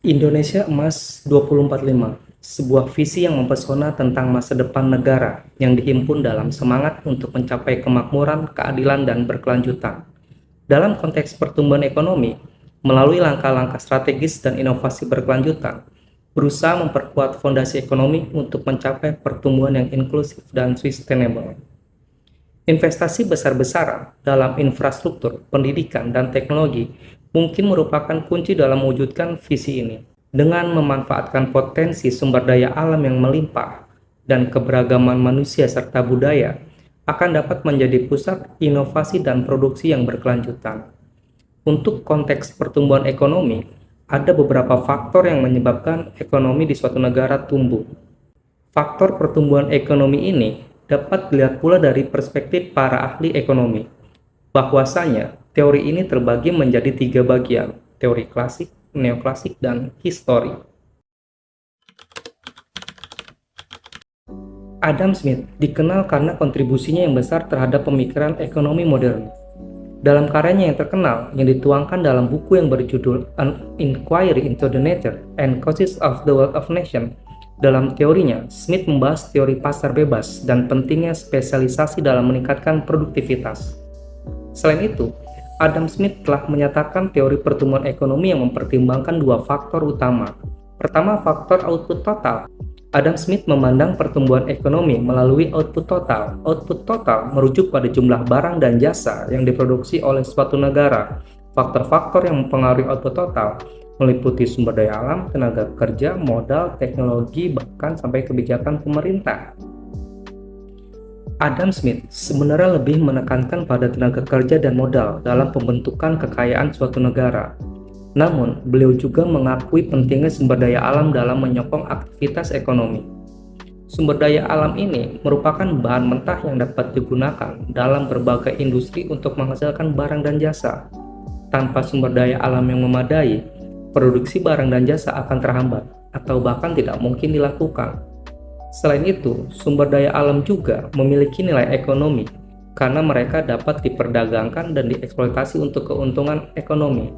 Indonesia Emas 2045, sebuah visi yang mempesona tentang masa depan negara yang dihimpun dalam semangat untuk mencapai kemakmuran, keadilan, dan berkelanjutan. Dalam konteks pertumbuhan ekonomi, melalui langkah-langkah strategis dan inovasi berkelanjutan, berusaha memperkuat fondasi ekonomi untuk mencapai pertumbuhan yang inklusif dan sustainable. Investasi besar-besaran dalam infrastruktur, pendidikan, dan teknologi mungkin merupakan kunci dalam mewujudkan visi ini. Dengan memanfaatkan potensi sumber daya alam yang melimpah dan keberagaman manusia serta budaya, akan dapat menjadi pusat inovasi dan produksi yang berkelanjutan. Untuk konteks pertumbuhan ekonomi, ada beberapa faktor yang menyebabkan ekonomi di suatu negara tumbuh. Faktor pertumbuhan ekonomi ini dapat dilihat pula dari perspektif para ahli ekonomi. Bahwasanya, teori ini terbagi menjadi 3 bagian, teori klasik, neoklasik, dan histori. Adam Smith dikenal karena kontribusinya yang besar terhadap pemikiran ekonomi modern. Dalam karyanya yang terkenal, yang dituangkan dalam buku yang berjudul An Inquiry into the Nature and Causes of the Wealth of Nations, dalam teorinya, Smith membahas teori pasar bebas dan pentingnya spesialisasi dalam meningkatkan produktivitas. Selain itu, Adam Smith telah menyatakan teori pertumbuhan ekonomi yang mempertimbangkan 2 faktor utama. Pertama, faktor output total. Adam Smith memandang pertumbuhan ekonomi melalui output total. Output total merujuk pada jumlah barang dan jasa yang diproduksi oleh suatu negara. Faktor-faktor yang mempengaruhi output total meliputi sumber daya alam, tenaga kerja, modal, teknologi, bahkan sampai kebijakan pemerintah. Adam Smith sebenarnya lebih menekankan pada tenaga kerja dan modal dalam pembentukan kekayaan suatu negara. Namun, beliau juga mengakui pentingnya sumber daya alam dalam menyokong aktivitas ekonomi. Sumber daya alam ini merupakan bahan mentah yang dapat digunakan dalam berbagai industri untuk menghasilkan barang dan jasa. Tanpa sumber daya alam yang memadai, produksi barang dan jasa akan terhambat atau bahkan tidak mungkin dilakukan. Selain itu, sumber daya alam juga memiliki nilai ekonomi karena mereka dapat diperdagangkan dan dieksploitasi untuk keuntungan ekonomi.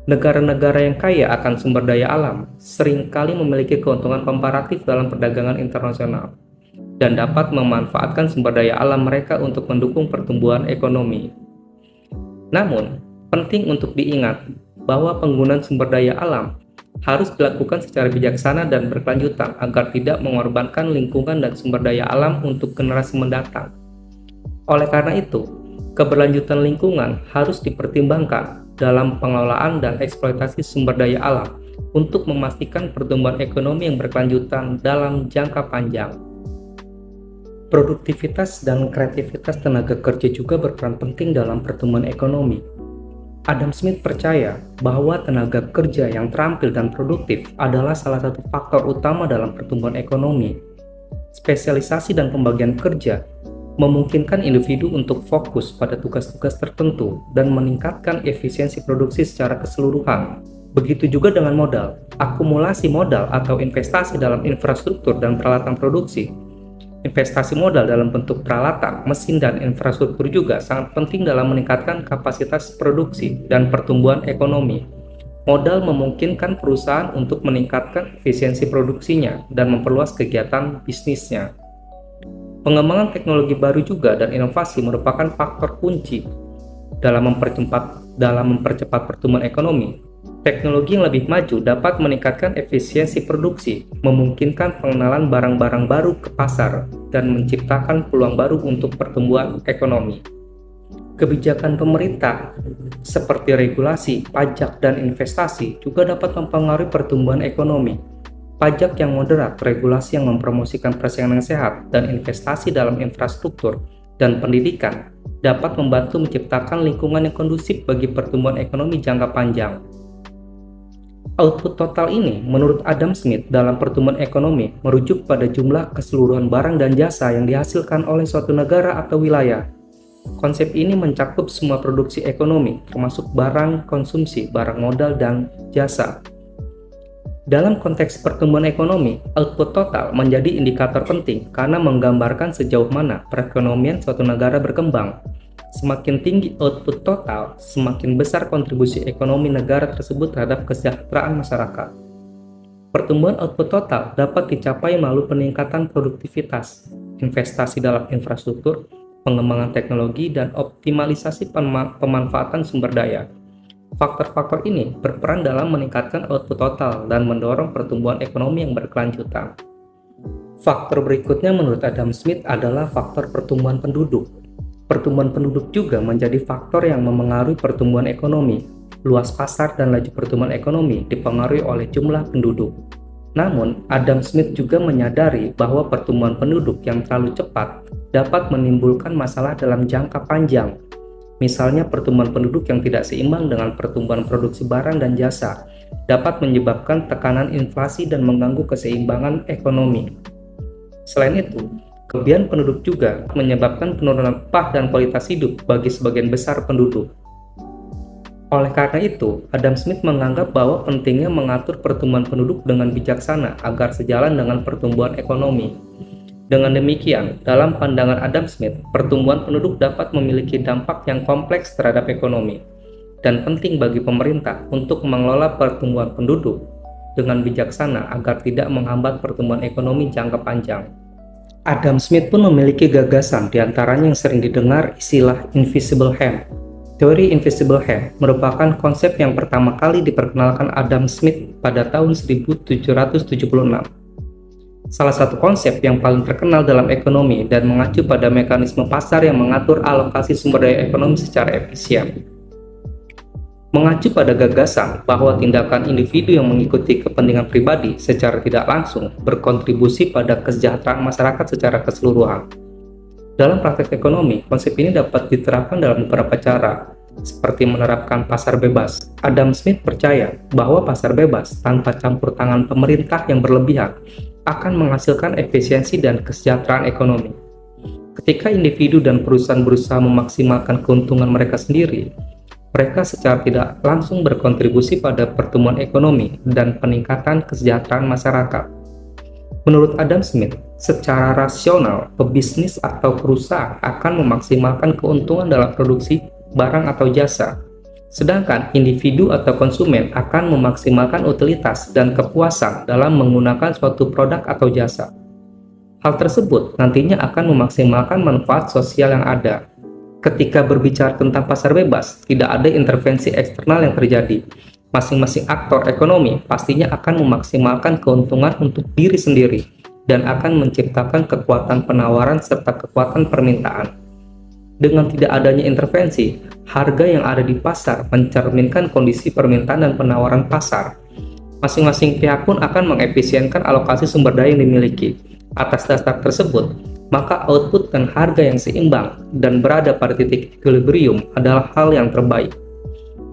Negara-negara yang kaya akan sumber daya alam seringkali memiliki keuntungan komparatif dalam perdagangan internasional dan dapat memanfaatkan sumber daya alam mereka untuk mendukung pertumbuhan ekonomi. Namun, penting untuk diingat bahwa penggunaan sumber daya alam harus dilakukan secara bijaksana dan berkelanjutan agar tidak mengorbankan lingkungan dan sumber daya alam untuk generasi mendatang. Oleh karena itu, keberlanjutan lingkungan harus dipertimbangkan dalam pengelolaan dan eksploitasi sumber daya alam untuk memastikan pertumbuhan ekonomi yang berkelanjutan dalam jangka panjang. Produktivitas dan kreativitas tenaga kerja juga berperan penting dalam pertumbuhan ekonomi. Adam Smith percaya bahwa tenaga kerja yang terampil dan produktif adalah salah satu faktor utama dalam pertumbuhan ekonomi. Spesialisasi dan pembagian kerja memungkinkan individu untuk fokus pada tugas-tugas tertentu dan meningkatkan efisiensi produksi secara keseluruhan. Begitu juga dengan modal. Akumulasi modal atau investasi dalam infrastruktur dan peralatan produksi. Investasi modal dalam bentuk peralatan, mesin, dan infrastruktur juga sangat penting dalam meningkatkan kapasitas produksi dan pertumbuhan ekonomi. Modal memungkinkan perusahaan untuk meningkatkan efisiensi produksinya dan memperluas kegiatan bisnisnya. Pengembangan teknologi baru juga dan inovasi merupakan faktor kunci dalam mempercepat pertumbuhan ekonomi. Teknologi yang lebih maju dapat meningkatkan efisiensi produksi, memungkinkan pengenalan barang-barang baru ke pasar, dan menciptakan peluang baru untuk pertumbuhan ekonomi. Kebijakan pemerintah seperti regulasi, pajak, dan investasi juga dapat mempengaruhi pertumbuhan ekonomi. Pajak yang moderat, regulasi yang mempromosikan persaingan yang sehat, dan investasi dalam infrastruktur dan pendidikan dapat membantu menciptakan lingkungan yang kondusif bagi pertumbuhan ekonomi jangka panjang. Output total ini, menurut Adam Smith, dalam pertumbuhan ekonomi merujuk pada jumlah keseluruhan barang dan jasa yang dihasilkan oleh suatu negara atau wilayah. Konsep ini mencakup semua produksi ekonomi, termasuk barang konsumsi, barang modal, dan jasa. Dalam konteks pertumbuhan ekonomi, output total menjadi indikator penting karena menggambarkan sejauh mana perekonomian suatu negara berkembang. Semakin tinggi output total, semakin besar kontribusi ekonomi negara tersebut terhadap kesejahteraan masyarakat. Pertumbuhan output total dapat dicapai melalui peningkatan produktivitas, investasi dalam infrastruktur, pengembangan teknologi, dan optimalisasi pemanfaatan sumber daya. Faktor-faktor ini berperan dalam meningkatkan output total dan mendorong pertumbuhan ekonomi yang berkelanjutan. Faktor berikutnya menurut Adam Smith adalah faktor pertumbuhan penduduk. Pertumbuhan penduduk juga menjadi faktor yang memengaruhi pertumbuhan ekonomi. Luas pasar dan laju pertumbuhan ekonomi dipengaruhi oleh jumlah penduduk. Namun, Adam Smith juga menyadari bahwa pertumbuhan penduduk yang terlalu cepat dapat menimbulkan masalah dalam jangka panjang. Misalnya, pertumbuhan penduduk yang tidak seimbang dengan pertumbuhan produksi barang dan jasa dapat menyebabkan tekanan inflasi dan mengganggu keseimbangan ekonomi. Selain itu, kelebihan penduduk juga menyebabkan penurunan upah dan kualitas hidup bagi sebagian besar penduduk. Oleh karena itu, Adam Smith menganggap bahwa pentingnya mengatur pertumbuhan penduduk dengan bijaksana agar sejalan dengan pertumbuhan ekonomi. Dengan demikian, dalam pandangan Adam Smith, pertumbuhan penduduk dapat memiliki dampak yang kompleks terhadap ekonomi, dan penting bagi pemerintah untuk mengelola pertumbuhan penduduk dengan bijaksana agar tidak menghambat pertumbuhan ekonomi jangka panjang. Adam Smith pun memiliki gagasan, diantaranya yang sering didengar istilah invisible hand. Teori invisible hand merupakan konsep yang pertama kali diperkenalkan Adam Smith pada tahun 1776. Salah satu konsep yang paling terkenal dalam ekonomi dan mengacu pada mekanisme pasar yang mengatur alokasi sumber daya ekonomi secara efisien. Mengacu pada gagasan bahwa tindakan individu yang mengikuti kepentingan pribadi secara tidak langsung berkontribusi pada kesejahteraan masyarakat secara keseluruhan. Dalam praktek ekonomi, konsep ini dapat diterapkan dalam beberapa cara, seperti menerapkan pasar bebas. Adam Smith percaya bahwa pasar bebas tanpa campur tangan pemerintah yang berlebihan akan menghasilkan efisiensi dan kesejahteraan ekonomi. Ketika individu dan perusahaan berusaha memaksimalkan keuntungan mereka sendiri, mereka secara tidak langsung berkontribusi pada pertumbuhan ekonomi dan peningkatan kesejahteraan masyarakat. Menurut Adam Smith, secara rasional, pebisnis atau perusahaan akan memaksimalkan keuntungan dalam produksi barang atau jasa, sedangkan individu atau konsumen akan memaksimalkan utilitas dan kepuasan dalam menggunakan suatu produk atau jasa. Hal tersebut nantinya akan memaksimalkan manfaat sosial yang ada. Ketika berbicara tentang pasar bebas, tidak ada intervensi eksternal yang terjadi. Masing-masing aktor ekonomi pastinya akan memaksimalkan keuntungan untuk diri sendiri dan akan menciptakan kekuatan penawaran serta kekuatan permintaan. Dengan tidak adanya intervensi, harga yang ada di pasar mencerminkan kondisi permintaan dan penawaran pasar. Masing-masing pihak pun akan mengefisienkan alokasi sumber daya yang dimiliki. Atas dasar tersebut, maka output dan harga yang seimbang dan berada pada titik equilibrium adalah hal yang terbaik,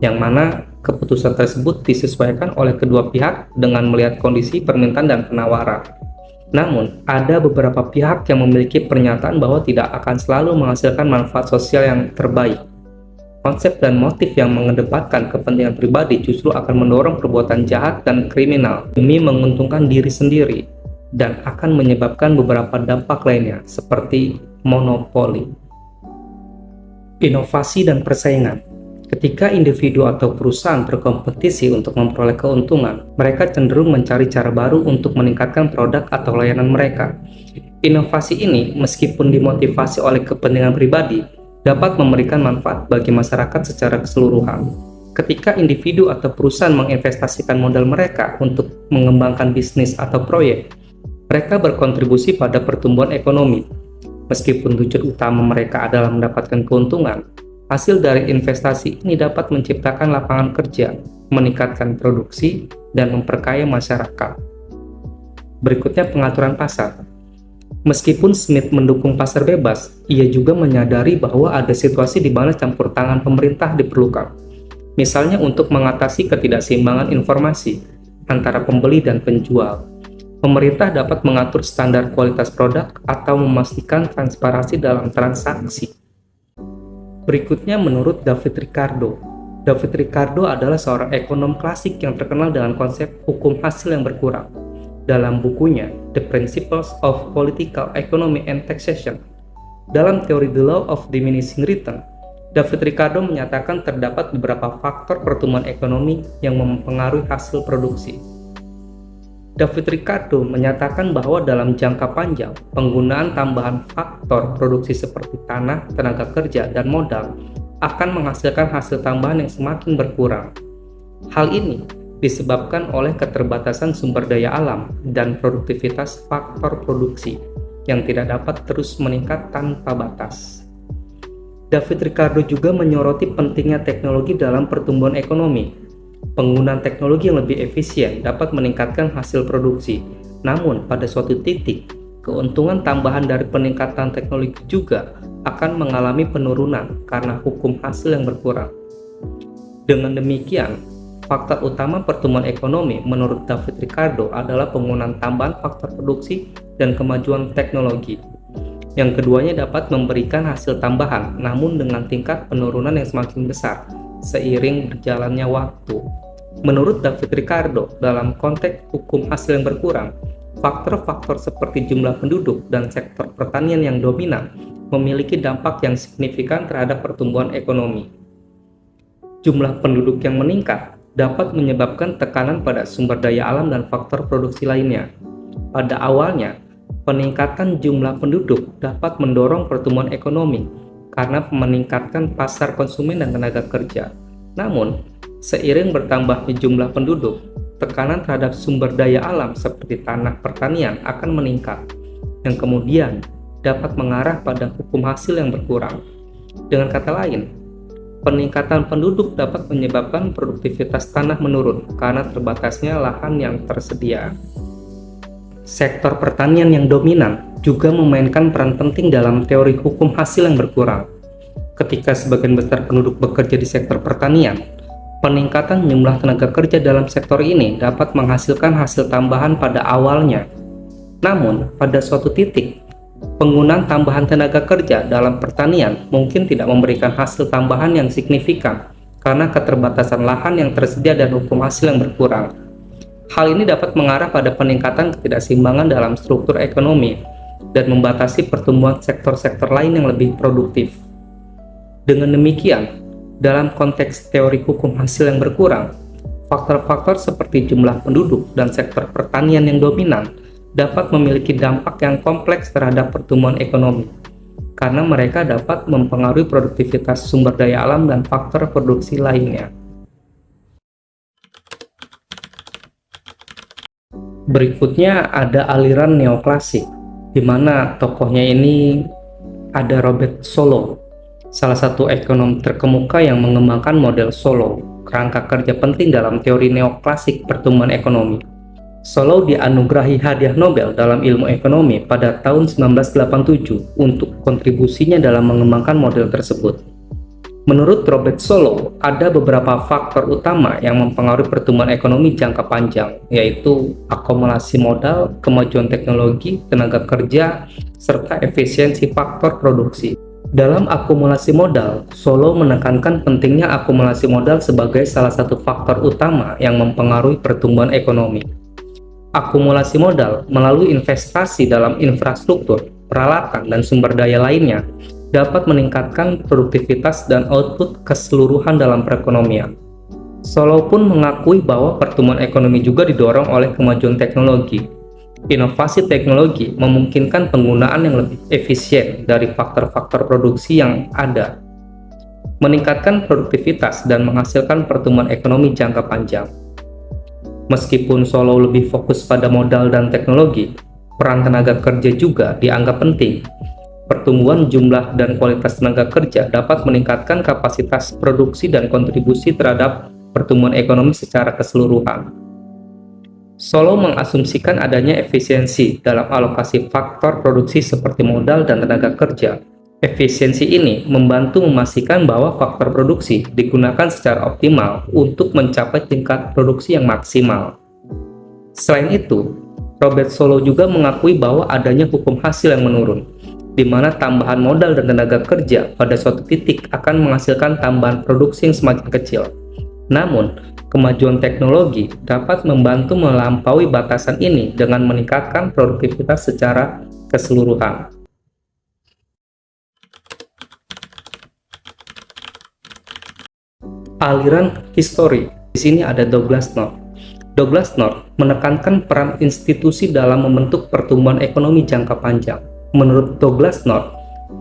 yang mana keputusan tersebut disesuaikan oleh kedua pihak dengan melihat kondisi permintaan dan penawaran. Namun, ada beberapa pihak yang memiliki pernyataan bahwa tidak akan selalu menghasilkan manfaat sosial yang terbaik. Konsep dan motif yang mengedepankan kepentingan pribadi justru akan mendorong perbuatan jahat dan kriminal demi menguntungkan diri sendiri, dan akan menyebabkan beberapa dampak lainnya, seperti monopoli. Inovasi dan persaingan. Ketika individu atau perusahaan berkompetisi untuk memperoleh keuntungan, mereka cenderung mencari cara baru untuk meningkatkan produk atau layanan mereka. Inovasi ini, meskipun dimotivasi oleh kepentingan pribadi, dapat memberikan manfaat bagi masyarakat secara keseluruhan. Ketika individu atau perusahaan menginvestasikan modal mereka untuk mengembangkan bisnis atau proyek, mereka berkontribusi pada pertumbuhan ekonomi. Meskipun tujuan utama mereka adalah mendapatkan keuntungan, hasil dari investasi ini dapat menciptakan lapangan kerja, meningkatkan produksi, dan memperkaya masyarakat. Berikutnya pengaturan pasar. Meskipun Smith mendukung pasar bebas, ia juga menyadari bahwa ada situasi di mana campur tangan pemerintah diperlukan. Misalnya untuk mengatasi ketidakseimbangan informasi antara pembeli dan penjual. Pemerintah dapat mengatur standar kualitas produk atau memastikan transparansi dalam transaksi. Berikutnya menurut David Ricardo. David Ricardo adalah seorang ekonom klasik yang terkenal dengan konsep hukum hasil yang berkurang. Dalam bukunya, The Principles of Political Economy and Taxation, dalam teori The Law of Diminishing Return, David Ricardo menyatakan terdapat beberapa faktor pertumbuhan ekonomi yang mempengaruhi hasil produksi. David Ricardo menyatakan bahwa dalam jangka panjang, penggunaan tambahan faktor produksi seperti tanah, tenaga kerja, dan modal akan menghasilkan hasil tambahan yang semakin berkurang. Hal ini disebabkan oleh keterbatasan sumber daya alam dan produktivitas faktor produksi yang tidak dapat terus meningkat tanpa batas. David Ricardo juga menyoroti pentingnya teknologi dalam pertumbuhan ekonomi. Penggunaan teknologi yang lebih efisien dapat meningkatkan hasil produksi. Namun, pada suatu titik, keuntungan tambahan dari peningkatan teknologi juga akan mengalami penurunan karena hukum hasil yang berkurang. Dengan demikian, faktor utama pertumbuhan ekonomi menurut David Ricardo adalah penggunaan tambahan faktor produksi dan kemajuan teknologi. Yang keduanya dapat memberikan hasil tambahan, namun dengan tingkat penurunan yang semakin besar seiring berjalannya waktu. Menurut David Ricardo, dalam konteks hukum hasil yang berkurang, faktor-faktor seperti jumlah penduduk dan sektor pertanian yang dominan memiliki dampak yang signifikan terhadap pertumbuhan ekonomi. Jumlah penduduk yang meningkat dapat menyebabkan tekanan pada sumber daya alam dan faktor produksi lainnya. Pada awalnya, peningkatan jumlah penduduk dapat mendorong pertumbuhan ekonomi karena meningkatkan pasar konsumen dan tenaga kerja. Namun, seiring bertambahnya jumlah penduduk, tekanan terhadap sumber daya alam seperti tanah pertanian akan meningkat, yang kemudian dapat mengarah pada hukum hasil yang berkurang. Dengan kata lain, peningkatan penduduk dapat menyebabkan produktivitas tanah menurun karena terbatasnya lahan yang tersedia. Sektor pertanian yang dominan juga memainkan peran penting dalam teori hukum hasil yang berkurang. Ketika sebagian besar penduduk bekerja di sektor pertanian, peningkatan jumlah tenaga kerja dalam sektor ini dapat menghasilkan hasil tambahan pada awalnya. Namun, pada suatu titik, penggunaan tambahan tenaga kerja dalam pertanian mungkin tidak memberikan hasil tambahan yang signifikan karena keterbatasan lahan yang tersedia dan hukum hasil yang berkurang. Hal ini dapat mengarah pada peningkatan ketidakseimbangan dalam struktur ekonomi dan membatasi pertumbuhan sektor-sektor lain yang lebih produktif. Dengan demikian, dalam konteks teori hukum hasil yang berkurang, faktor-faktor seperti jumlah penduduk dan sektor pertanian yang dominan dapat memiliki dampak yang kompleks terhadap pertumbuhan ekonomi, karena mereka dapat mempengaruhi produktivitas sumber daya alam dan faktor produksi lainnya. Berikutnya ada aliran neoklasik, di mana tokohnya ini ada Robert Solow, salah satu ekonom terkemuka yang mengembangkan model Solow, kerangka kerja penting dalam teori neoklasik pertumbuhan ekonomi. Solow dianugerahi hadiah Nobel dalam ilmu ekonomi pada tahun 1987 untuk kontribusinya dalam mengembangkan model tersebut. Menurut Robert Solow, ada beberapa faktor utama yang mempengaruhi pertumbuhan ekonomi jangka panjang, yaitu akumulasi modal, kemajuan teknologi, tenaga kerja, serta efisiensi faktor produksi. Dalam akumulasi modal, Solow menekankan pentingnya akumulasi modal sebagai salah satu faktor utama yang mempengaruhi pertumbuhan ekonomi. Akumulasi modal melalui investasi dalam infrastruktur, peralatan, dan sumber daya lainnya dapat meningkatkan produktivitas dan output keseluruhan dalam perekonomian. Solow pun mengakui bahwa pertumbuhan ekonomi juga didorong oleh kemajuan teknologi. Inovasi teknologi memungkinkan penggunaan yang lebih efisien dari faktor-faktor produksi yang ada, meningkatkan produktivitas dan menghasilkan pertumbuhan ekonomi jangka panjang. Meskipun Solow lebih fokus pada modal dan teknologi, peran tenaga kerja juga dianggap penting. Pertumbuhan jumlah dan kualitas tenaga kerja dapat meningkatkan kapasitas produksi dan kontribusi terhadap pertumbuhan ekonomi secara keseluruhan. Solow mengasumsikan adanya efisiensi dalam alokasi faktor produksi seperti modal dan tenaga kerja. Efisiensi ini membantu memastikan bahwa faktor produksi digunakan secara optimal untuk mencapai tingkat produksi yang maksimal. Selain itu, Robert Solow juga mengakui bahwa adanya hukum hasil yang menurun, di mana tambahan modal dan tenaga kerja pada suatu titik akan menghasilkan tambahan produksi yang semakin kecil. Namun, kemajuan teknologi dapat membantu melampaui batasan ini dengan meningkatkan produktivitas secara keseluruhan. Aliran histori. Di sini ada Douglas North. Douglas North menekankan peran institusi dalam membentuk pertumbuhan ekonomi jangka panjang. Menurut Douglas North,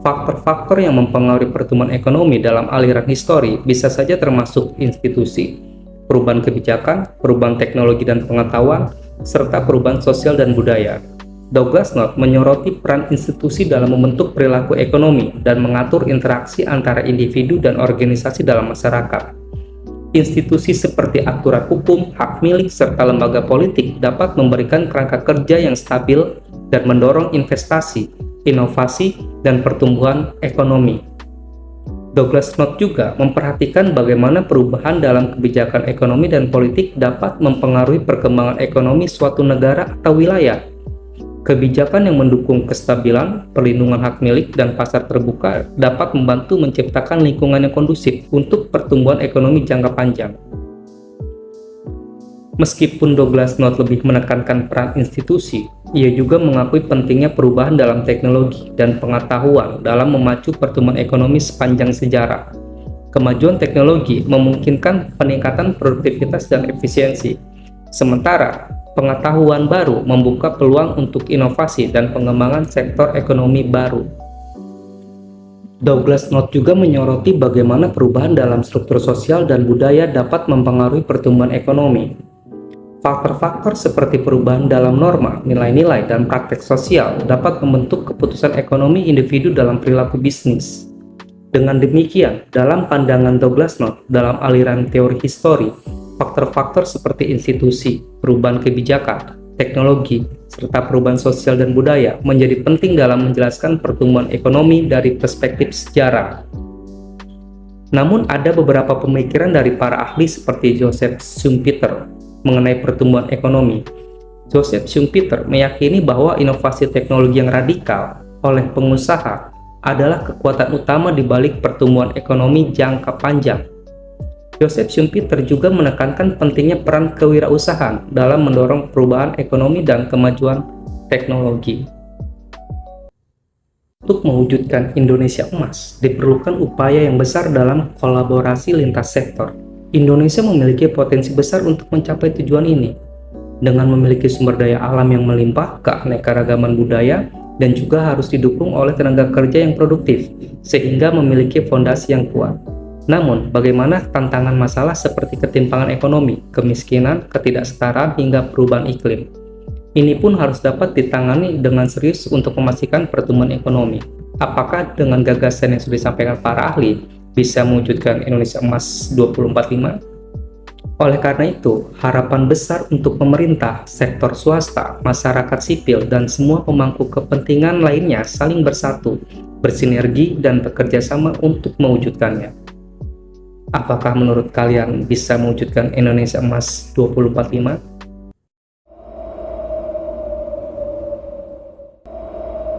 faktor-faktor yang mempengaruhi pertumbuhan ekonomi dalam aliran histori bisa saja termasuk institusi, perubahan kebijakan, perubahan teknologi dan pengetahuan, serta perubahan sosial dan budaya. Douglas North menyoroti peran institusi dalam membentuk perilaku ekonomi dan mengatur interaksi antara individu dan organisasi dalam masyarakat. Institusi seperti aturan hukum, hak milik, serta lembaga politik dapat memberikan kerangka kerja yang stabil dan mendorong investasi, inovasi, dan pertumbuhan ekonomi. Douglas North juga memperhatikan bagaimana perubahan dalam kebijakan ekonomi dan politik dapat mempengaruhi perkembangan ekonomi suatu negara atau wilayah. Kebijakan yang mendukung kestabilan, perlindungan hak milik, dan pasar terbuka dapat membantu menciptakan lingkungan yang kondusif untuk pertumbuhan ekonomi jangka panjang. Meskipun Douglas North lebih menekankan peran institusi, ia juga mengakui pentingnya perubahan dalam teknologi dan pengetahuan dalam memacu pertumbuhan ekonomi sepanjang sejarah. Kemajuan teknologi memungkinkan peningkatan produktivitas dan efisiensi, sementara pengetahuan baru membuka peluang untuk inovasi dan pengembangan sektor ekonomi baru. Douglas North juga menyoroti bagaimana perubahan dalam struktur sosial dan budaya dapat mempengaruhi pertumbuhan ekonomi. Faktor-faktor seperti perubahan dalam norma, nilai-nilai, dan praktek sosial dapat membentuk keputusan ekonomi individu dalam perilaku bisnis. Dengan demikian, dalam pandangan Douglas North dalam aliran teori histori, faktor-faktor seperti institusi, perubahan kebijakan, teknologi, serta perubahan sosial dan budaya menjadi penting dalam menjelaskan pertumbuhan ekonomi dari perspektif sejarah. Namun ada beberapa pemikiran dari para ahli seperti Joseph Schumpeter mengenai pertumbuhan ekonomi. Joseph Schumpeter meyakini bahwa inovasi teknologi yang radikal oleh pengusaha adalah kekuatan utama di balik pertumbuhan ekonomi jangka panjang. Joseph Schumpeter juga menekankan pentingnya peran kewirausahaan dalam mendorong perubahan ekonomi dan kemajuan teknologi. Untuk mewujudkan Indonesia emas, diperlukan upaya yang besar dalam kolaborasi lintas sektor. Indonesia memiliki potensi besar untuk mencapai tujuan ini, dengan memiliki sumber daya alam yang melimpah, keanekaragaman budaya, dan juga harus didukung oleh tenaga kerja yang produktif, sehingga memiliki fondasi yang kuat. Namun, bagaimana tantangan masalah seperti ketimpangan ekonomi, kemiskinan, ketidaksetaraan, hingga perubahan iklim? Ini pun harus dapat ditangani dengan serius untuk memastikan pertumbuhan ekonomi. Apakah dengan gagasan yang sudah disampaikan para ahli, bisa mewujudkan Indonesia Emas 2045? Oleh karena itu, harapan besar untuk pemerintah, sektor swasta, masyarakat sipil, dan semua pemangku kepentingan lainnya saling bersatu, bersinergi, dan bekerja sama untuk mewujudkannya. Apakah menurut kalian bisa mewujudkan Indonesia Emas 2045?